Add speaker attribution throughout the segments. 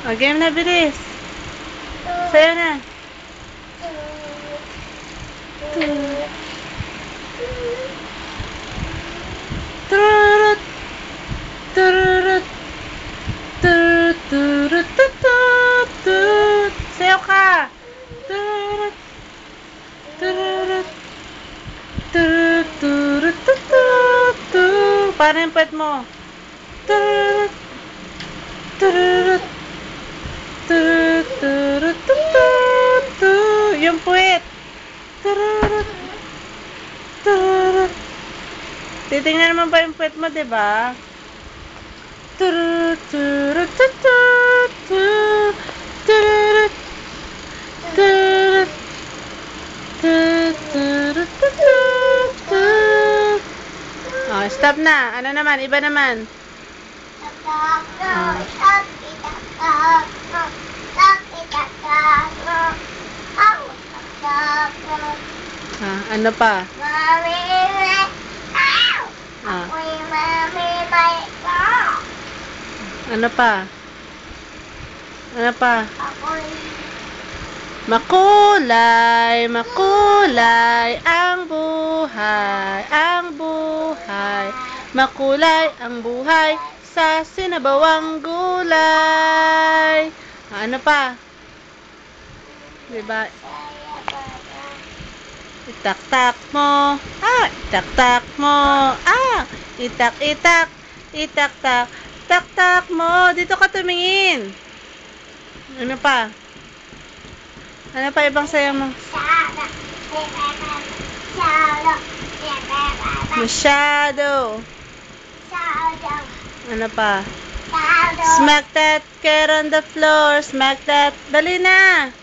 Speaker 1: O, game na, bilis. Sayo na. Turut. Turut. Turut. Turut. Turut. Turut. Sayo ka. Turut. Turut. Turut. Turut. Turut. Turut. Paano yung pet mo? Turut. Turut. Turut. Turut. Turut. Turut. Yung puwet. Turut. Turut. Titingnan naman ba yung puwet mo, diba? Turut. Turut. Turut. Turut. Turut. Turut. Turut. Turut. Turut. Oh, stop na. Ano naman? Iba naman. Ano pa? Ano pa? Ano pa? Makulay, makulay ang buhay, ang buhay. Makulay ang buhay sa sinabawang gulay. Ano pa? Diba? Itak-tak mo. Itak-tak mo. Itak-itak. Itak-tak. Tak-tak mo. Dito ka tumingin. Ano pa? Ano pa ibang sayo mo? Masyado. Ano pa? Smack that cat on the floor. Smack that. Dali na.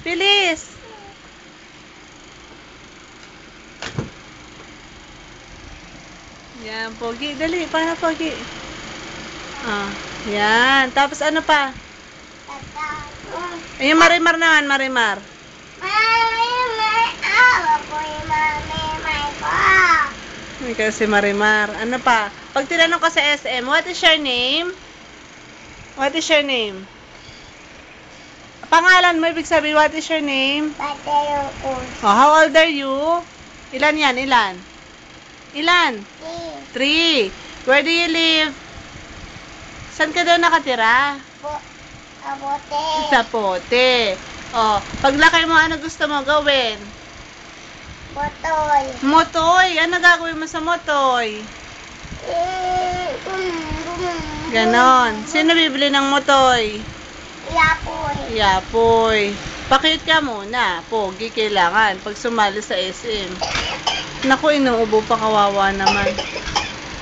Speaker 1: Bilis. Yan, pogi. Dali. Paano pogi? Yan. Tapos ano pa? Yung marimar naman, marimar. Ikaw si marimar. Ano pa? Pag tinanong ka sa SM, what is your name? What is your name? Pangalan mo, ibig sabihin, what is your name? How old are you? Ilan yan? Ilan? Ilan? 3. Where do you live? Saan ka daw nakatira? Sa pote. Paglaki mo, ano gusto mo gawin?
Speaker 2: Motoy.
Speaker 1: Motoy. Ano gagawin mo sa motoy? Ganon. Sino bibili ng motoy?
Speaker 2: Yapoy.
Speaker 1: Yapoy. Pakit ka muna. Pogi kailangan pag sumali sa SM. Naku, inuubo pa, kawawa naman.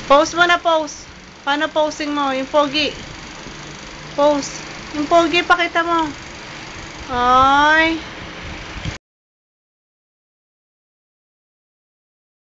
Speaker 1: Pose mo na, pose. Paano posing mo? Yung pogi. Pose. Yung pogi, pakita mo. Ay.